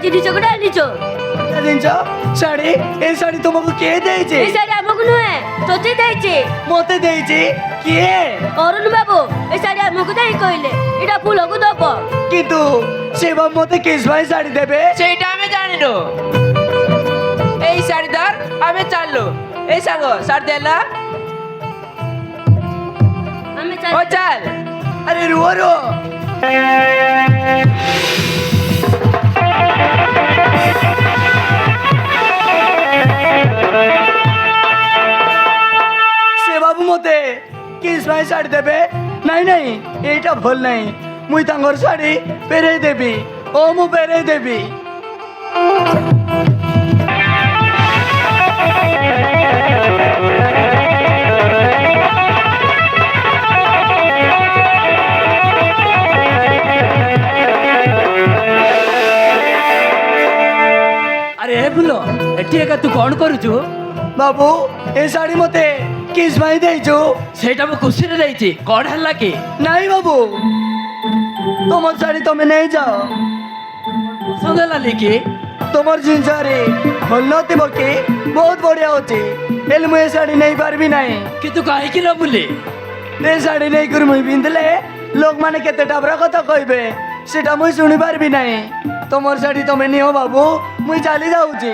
ଜିନିଷ ଗୋଟେ ଆଣିଛ। ଜିନିଷ ଶାଢୀ ଏ ଶାଢୀ ତୁମକୁ କିଏ ଦେଇଛି? এই শাড়ি আমাকে নয় তোতে দিয়েছে। মতে ଦେଇଛି କିଏ? অরুণ বাবু এই শাড়ি আমাকে দেই কইলে এটা ফুলକୁ দব। কিন্তু সে বা মতে কিস ভাই শাড়ি দেবে? সেইটা আমি জানি না। এই শাড়িদার আমি চাললো এই সাঙ্গ শাড়ি দেলা আমি ও চাল আরে রুও রুও সে বাবু মতে কিস ভাই শাড়ি দেবে? নাই নাই এইটা ভুল নাই, মুই তাঙ্গর শাড়ি পেরেই দেবি। ও মু পেরেই দেবি। আরে এ ফুল এটি একা তু কଣ କରୁଛୁ? বাবু এ শাড়ি মতে কিস ভাই ଦେଇଛୁ? ସେଇଟା ମୁଁ ଖୁସିରେ ଦେଇଛି। କଣ ହେଲା କି? নাই বাবু তোমার শাড়ি তুমি নেই যাও। ପସନ୍ଦ ହେଲାନି କି? তোমার জিনিসরে ଭଲ ନଥିବ କି? ବହୁତ ବଢିଆ ଅଛି, ହେଲେ ମୁଁ ଏ ଶାଢ଼ୀ ନେଇ ପାରିବି ନାହିଁ। କିନ୍ତୁ କାହିଁକି ନ ବୁଲି? ଏ ଶାଢ଼ୀ ନେଇକରି ମୁଇଁ ପିନ୍ଧିଲେ ଲୋକମାନେ କେତେ ଟାବରା କଥା କହିବେ, ସେଟା ମୁଇଁ ଶୁଣି ପାରିବି ନାହିଁ। তোমার ଶାଢ଼ୀ ତମେ ନିଅ ବାବୁ, ମୁଇଁ ଚାଲି ଯାଉଛି।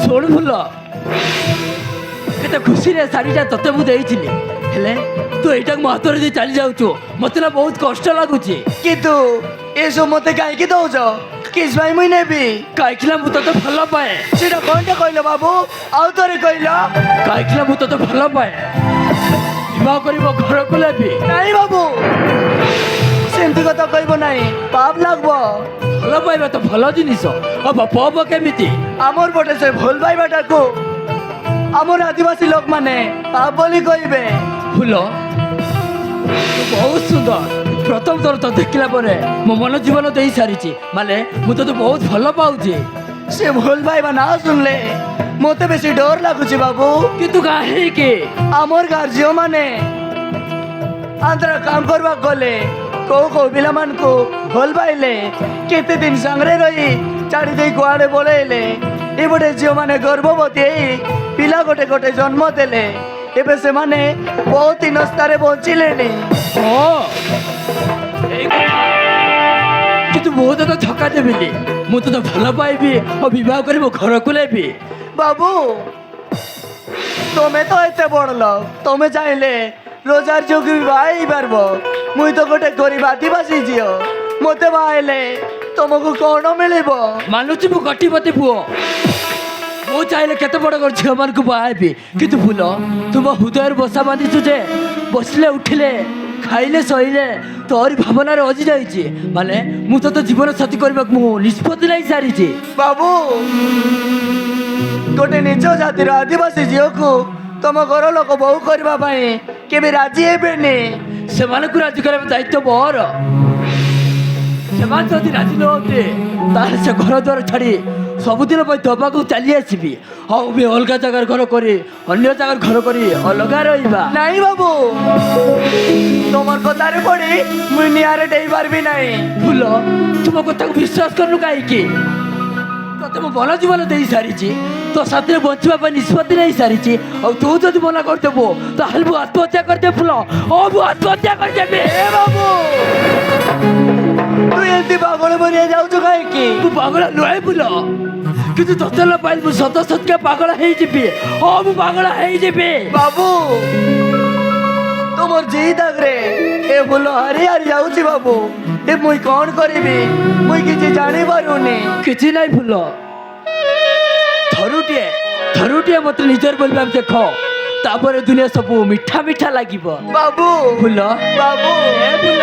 ଶୁଣ ଫୁଲ, କେତେ ଖୁସିରେ ଶାଢ଼ୀଟା ତତେ ମୁଁ ଦେଇଥିଲି, ହେଲେ ତୁ ଏଇଟାକୁ ମୋ ହାତରେ ଦେଇ ଚାଲି ଯାଉଛୁ। ମତେ ନା ବହୁତ କଷ୍ଟ ଲାଗୁଛି। କିନ୍ତୁ ଏସବୁ ମତେ କାହିଁକି ଦଉଛ? କିସ୍ ଭାଇ ମୁଇଁ ନେବି। କାହିଁକି ନା ମୁଁ ତତେ ଭଲ ପାଏ। ସେଟା କଣଟା କହିଲ ବାବୁ? ଆଉ ଥରେ କହିଲ। କାହିଁକି ନା ମୁଁ ତତେ ଭଲ ପାଏ। ବିବାହ କରିବ ଘରକୁ ନେବି। ନାଇଁ ବାବୁ ସେମିତି କଥା କହିବ ନାହିଁ, ପାପ ଲାଗବ। ଭଲ ପାଇବା ତ ଭଲ ଜିନିଷ। ହବ ପବ କେମିତି? আমার পটে সে ভুল পাইবাটাকু আমার আদিবাসী লোক মানে পাপ বলি কইবে। ফুল ତୁ ବହୁତ ସୁନ୍ଦର। ପ୍ରଥମ ଥର ତ ଦେଖିଲା ପରେ ମୋ ମନ ଜୀବନ ଦେଇ ସାରିଛି। ମାନେ ମୁଁ ତତେ ବହୁତ ଭଲ ପାଉଛି। সে ভুল পাইবা না শুনলে মতে বেশি ডর লাগুছি বাবু। କିନ୍ତୁ କାହିଁକି? আমার গার ঝিও মানে আন্ধ্রা কাম করবা গলে কৌ কৌ পিলা মানকু ভুল পাইলে কেতে দিন সাংরে রই চাড়ি দেই কুয়াড়ে বলেইলে এপটে ঝিও মানে গর্ভবতী ହେଇ ପିଲା ଗୋଟେ ଗୋଟେ ଜନ୍ମ ଦେଲେ। ଏବେ ସେମାନେ ବହୁତ ହିନସ୍ତାରେ ବଞ୍ଚିଲେଣି। ହଁ ଏଇ କଥା। କିନ୍ତୁ ମୁଁ ତତେ ଧକ୍କା ଦେବିନି। ମୁଁ ତତେ ଭଲ ପାଇବି ଓ ବିବାହ କରି ମୋ ଘରକୁ ନେବି। বাবু তুমি তো এতে বড় লোক, তুমি চাইলে রোজার যোগ বাই পারব। মুই তো গোটে গরিব আদিবাসী ঝিও, মতে বাইলে তোমাকে কଣ মিলিব? ମାନୁଛି ମୁଁ କଟିପତି ପୁଅ। ମୁଁ ଚାହିଁଲେ କେତେ ବଡ଼ ବଡ଼ ଝିଅମାନଙ୍କୁ ବାହା ହେବି। କିନ୍ତୁ ଫୁଲ ତୁ ମୋ ହୃଦୟରେ ବସା ବାନ୍ଧିଛୁ ଯେ ବସିଲେ ଉଠିଲେ ଖାଇଲେ ଶୋଇଲେ ତୋରି ଭାବନାରେ ହଜି ଯାଇଛି। ମାନେ ମୁଁ ତତେ ଜୀବନ ସାଥୀ କରିବାକୁ ମୁଁ ନିଷ୍ପତ୍ତି ନେଇ ସାରିଛି। বাবু গোটে নিজ জাতির আদিবাসী ঝিওকু ତମ ଘର ଲୋକ ବୋହୁ କରିବା ପାଇଁ କେବେ ରାଜି ହେବେନି। ସେମାନଙ୍କୁ ରାଜି କରିବା ଦାୟିତ୍ୱ ମୋର। ସେମାନେ ଯଦି ରାଜି ନୁହନ୍ତି ତାହେଲେ ସେ ଘର ଦ୍ୱାର ଛାଡ଼ି ସବୁଦିନ ପାଇଁ ଦବାକୁ ଚାଲି ଆସିବି। ହଉ ବି ଅଲଗା ଜାଗାରେ ଘର କରି ଅନ୍ୟ ଜାଗାରେ ଘର କରି ଅଲଗା ରହିବା। ନାଇଁ ବାବୁ তোমার কথারে পড়ি মুই নিয়ারে দেই পারবি নাই। ଫୁଲ ତୁ ମୋ କଥାକୁ ବିଶ୍ୱାସ କରୁନୁ କାହିଁକି? ତତେ ମୁଁ ଭଲ ଜୀବନ ଦେଇ ସାରିଛି, ତୋ ସାଥିରେ ବଞ୍ଚିବା ପାଇଁ ନିଷ୍ପତ୍ତି ନେଇ ସାରିଛି। ଆଉ ତୁ ଯଦି ମନା କରିଦେବୁ ତାହେଲେ ମୁଁ ଆତ୍ମହତ୍ୟା କରିଦେବି। ଫୁଲ ହଉ ମୁଁ ଆତ୍ମହତ୍ୟା କରିଦେବି। এ বাবু তুই এমতি পাগল বনিয়ে যাଉଛୁ କାହିଁକି? ମୁଁ ପାଗଳ ନୁହେଁ ଫୁଲ, କିନ୍ତୁ ତତେ ନ ପାଇଲେ ମୁଁ ସତ ସତ୍ୟ ପାଗଳ ହେଇଯିବି। ହଁ ମୁଁ ପାଗଳ ହେଇଯିବି। বাবু তোমার জিদ আগ্রে এ ফুল হারি হারি যাଉଛି বাবু। এ মুই কଣ କରିବି মুই କିଛି ଜାଣି ପାରୁନି। କିଛି ନାହିଁ ଫୁଲ, ଥରୁଟିଏ ମତେ ନିଜର ବୋଲି ଭାବି ଦେଖ, ତାପରେ ଦୁନିଆ ସବୁ ମିଠା ମିଠା ଲାଗିବ। বাবু ଫୁଲ বাবু ଏ ଫୁଲ